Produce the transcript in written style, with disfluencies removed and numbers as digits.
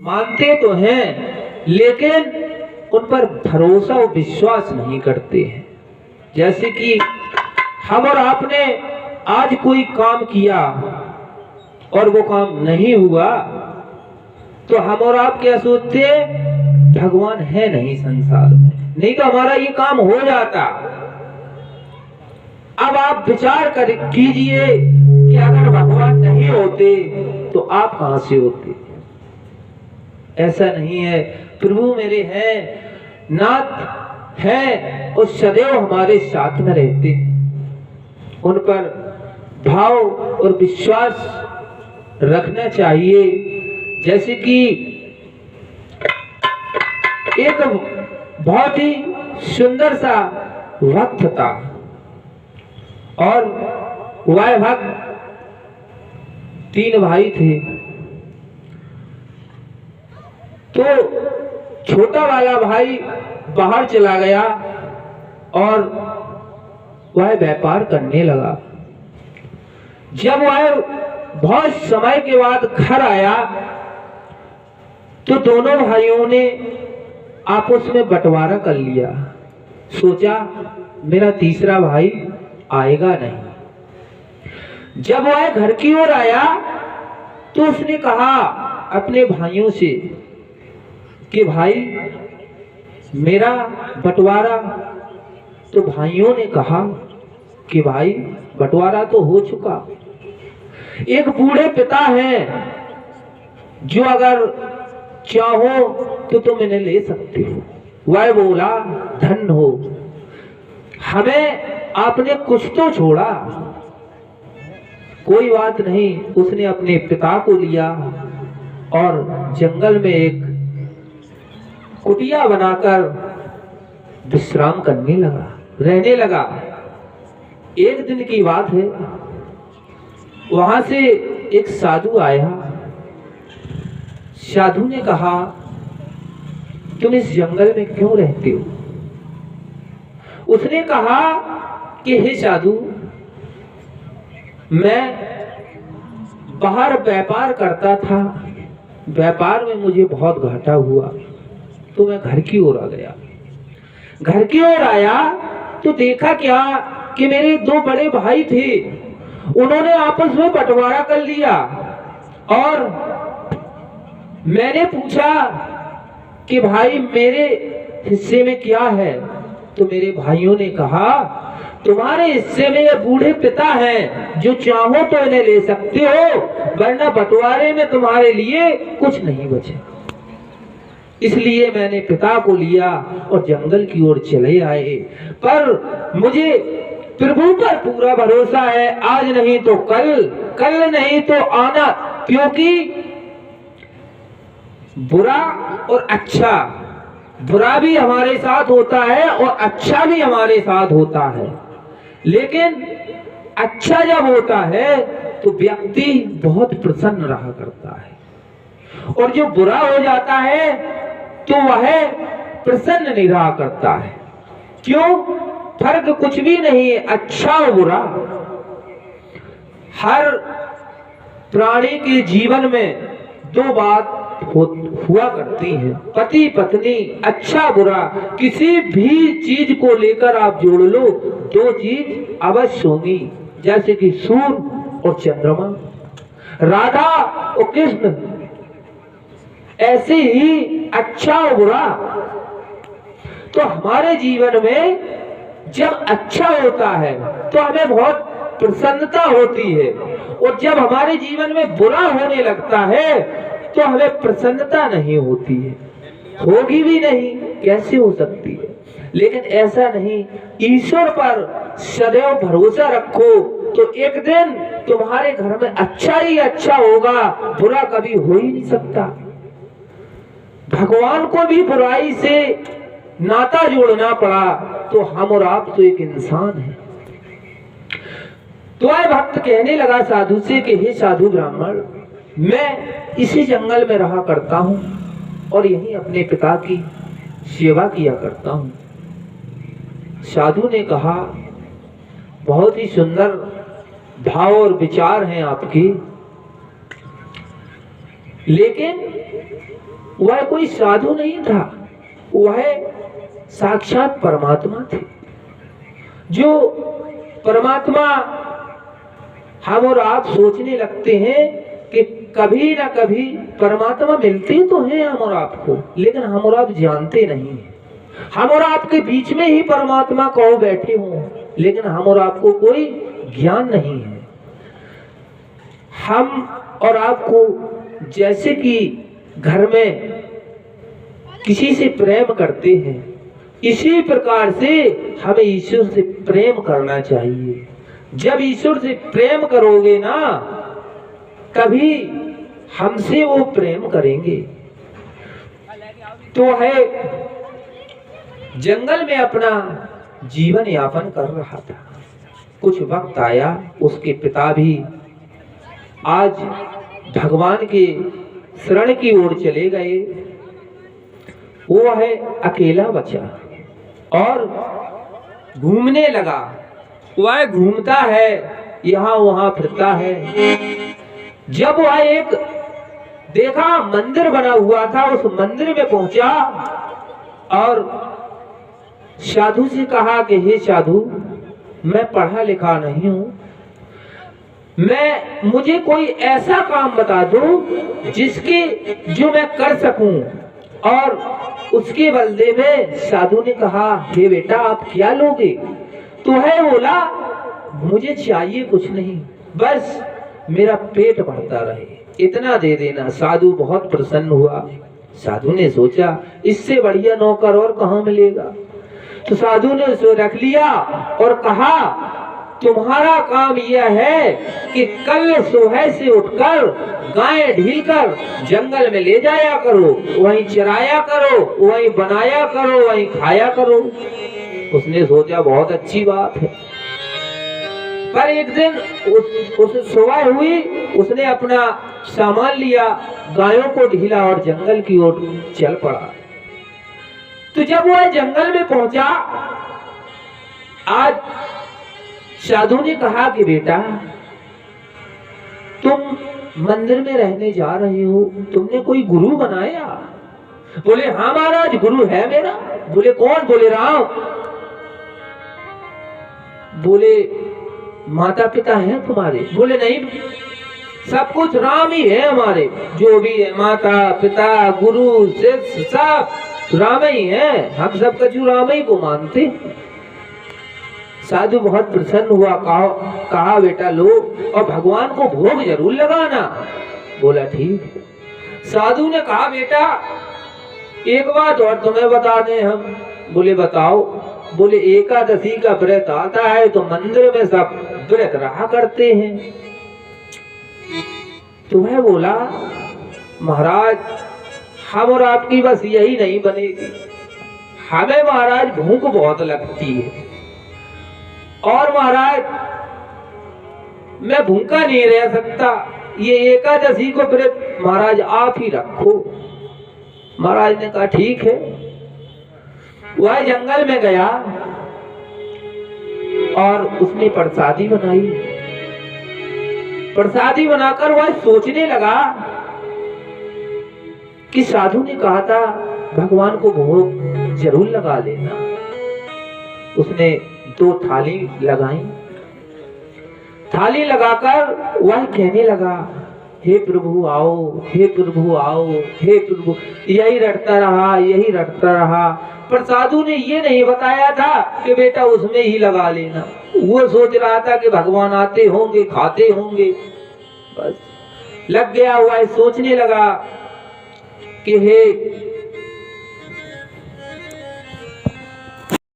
मानते तो हैं लेकिन उन पर भरोसा और विश्वास नहीं करते हैं। जैसे कि हम और आपने आज कोई काम किया और वो काम नहीं हुआ तो हम और आप क्या सोचते हैं, भगवान है नहीं संसार में, नहीं तो हमारा ये काम हो जाता। अब आप विचार कर कीजिए कि अगर भगवान नहीं होते तो आप कहां से होते। ऐसा नहीं है, प्रभु मेरे हैं, नाथ है और सदैव हमारे साथ में रहते हैं। उन पर भाव और विश्वास रखना चाहिए। जैसे कि एक बहुत ही सुंदर सा भक्त था और वह भक्त 3 भाई थे। तो छोटा वाला भाई बाहर चला गया और वह व्यापार करने लगा। जब वह बहुत समय के बाद घर आया तो दोनों भाइयों ने आपस में बंटवारा कर लिया। सोचा मेरा तीसरा भाई आएगा नहीं। जब वह घर की ओर आया तो उसने कहा अपने भाइयों से कि भाई मेरा बंटवारा। तो भाइयों ने कहा कि भाई बंटवारा तो हो चुका। एक बूढ़े पिता हैं जो अगर चाहो तो तुम इन्हें ले सकते हो। वह बोला धन हो, हमें आपने कुछ तो छोड़ा। कोई बात नहीं, उसने अपने पिता को लिया और जंगल में एक कुटिया बनाकर विश्राम करने लगा, रहने लगा। एक दिन की बात है, वहां से एक साधु आया। साधु ने कहा तुम इस जंगल में क्यों रहते हो। उसने कहा कि हे साधु, मैं बाहर व्यापार करता था, व्यापार में मुझे बहुत घाटा हुआ तो मैं घर की ओर आ गया। घर की ओर आया तो देखा क्या कि मेरे 2 बड़े भाई थे, उन्होंने आपस में बंटवारा कर लिया। और मैंने पूछा कि भाई मेरे हिस्से में क्या है। तो मेरे भाइयों ने कहा तुम्हारे हिस्से में ये बूढ़े पिता हैं, जो चाहो तो इन्हें ले सकते हो, वरना बंटवारे में तुम्हारे लिए कुछ नहीं बचे। इसलिए मैंने पिता को लिया और जंगल की ओर चले आए। पर मुझे प्रभु पर पूरा भरोसा है, आज नहीं तो कल, कल नहीं तो आना। क्योंकि बुरा और अच्छा, बुरा भी हमारे साथ होता है और अच्छा भी हमारे साथ होता है। लेकिन अच्छा जब होता है तो व्यक्ति बहुत प्रसन्न रहा करता है, और जो बुरा हो जाता है तो वह प्रसन्न नहीं रहा करता है। क्यों? फर्क कुछ भी नहीं है, अच्छा और बुरा। हर प्राणी के जीवन में 2 बात हुआ करती है, पति पत्नी, अच्छा बुरा। किसी भी चीज को लेकर आप जोड़ लो, 2 चीज अवश्य होंगी। जैसे कि सूर्य और चंद्रमा, राधा और कृष्ण, ऐसे ही अच्छा और बुरा। तो हमारे जीवन में जब अच्छा होता है तो हमें बहुत प्रसन्नता होती है, और जब हमारे जीवन में बुरा होने लगता है तो हमें प्रसन्नता नहीं होती है, होगी भी नहीं, कैसे हो सकती है। लेकिन ऐसा नहीं, ईश्वर पर सदैव भरोसा रखो तो एक दिन तुम्हारे घर में अच्छा ही अच्छा होगा, बुरा कभी हो ही नहीं सकता। भगवान को भी बुराई से नाता जोड़ना पड़ा तो हम और आप तो एक इंसान हैं। तो वह भक्त कहने लगा साधु से कि हे साधु ब्राह्मण, मैं इसी जंगल में रहा करता हूं और यहीं अपने पिता की सेवा किया करता हूं। साधु ने कहा बहुत ही सुंदर भाव और विचार हैं आपके, लेकिन वह कोई साधु नहीं था, वह साक्षात परमात्मा थे। जो परमात्मा हम और आप सोचने लगते हैं कि कभी ना कभी परमात्मा मिलते तो हैं हम और आपको, लेकिन हम और आप जानते नहीं हैं। हम और आपके बीच में ही परमात्मा कहो बैठे हों, लेकिन हम और आपको कोई ज्ञान नहीं है। हम और आपको जैसे कि घर में किसी से प्रेम करते हैं, इसी प्रकार से हमें ईश्वर से प्रेम करना चाहिए। जब ईश्वर से प्रेम करोगे ना, कभी हमसे वो प्रेम करेंगे। तो है जंगल में अपना जीवन यापन कर रहा था। कुछ वक्त आया, उसके पिता भी आज भगवान के शरण की ओर चले गए। वो है अकेला बचा और घूमने लगा। वह घूमता है, यहाँ वहां फिरता है। जब वह एक देखा मंदिर बना हुआ था, उस मंदिर में पहुंचा और साधु से कहा कि हे साधु, मैं पढ़ा लिखा नहीं हूं, मुझे कोई ऐसा काम बता दो जो मैं कर सकूं। और उसके बदले में साधु ने कहा, हे बेटा, आप क्या लोगे? तो है बोला, मुझे चाहिए कुछ नहीं, बस मेरा पेट भरता रहे, इतना दे देना। साधु बहुत प्रसन्न हुआ। साधु ने सोचा, इससे बढ़िया नौकर और कहाँ मिलेगा। तो साधु ने उसे रख लिया और कहा, तुम्हारा काम यह है कि कल सुबह से उठकर गाय ढील कर जंगल में ले जाया करो, वहीं चराया करो, वहीं बनाया करो, वहीं खाया करो। उसने सोचा बहुत अच्छी बात है। पर एक दिन उस सुबह हुई, उसने अपना सामान लिया, गायों को ढीला और जंगल की ओर चल पड़ा। तो जब वह जंगल में पहुंचा, आज साधु ने कहा कि बेटा, तुम मंदिर में रहने जा रहे हो, तुमने कोई गुरु बनाया? बोले हाँ महाराज, गुरु है मेरा। बोले कौन? बोले राम। बोले माता पिता हैं तुम्हारे? बोले नहीं, सब कुछ राम ही है हमारे, जो भी है माता पिता गुरु शिष्य सब राम ही है, हम सब कछु राम ही को मानते। साधु बहुत प्रसन्न हुआ। कहा बेटा लो, और भगवान को भोग जरूर लगाना। बोला ठीक। साधु ने कहा बेटा, एक बात और तुम्हें बता दें हम। बोले बताओ। बोले एकादशी का व्रत आता है तो मंदिर में सब व्रत रहा करते हैं। तुम्हें बोला महाराज, हम और आपकी बस यही नहीं बनेगी, हमें महाराज भूख बहुत लगती है, और महाराज मैं भूखा नहीं रह सकता, ये एकादशी को व्रत महाराज आप ही रखो। महाराज ने कहा ठीक है। वह जंगल में गया और उसने प्रसादी बनाई। प्रसादी बनाकर वह सोचने लगा कि साधु ने कहा था भगवान को भोग जरूर लगा लेना। उसने 2 थाली लगाई। थाली लगाकर वह कहने लगा, हे प्रभु आओ, हे प्रभु आओ, हे प्रभु। यही रटता रहा, यही रटता रहा। पर साधु ने ये नहीं बताया था कि बेटा उसमें ही लगा लेना। वो सोच रहा था कि भगवान आते होंगे, खाते होंगे, बस लग गया हुआ है। सोचने लगा कि हे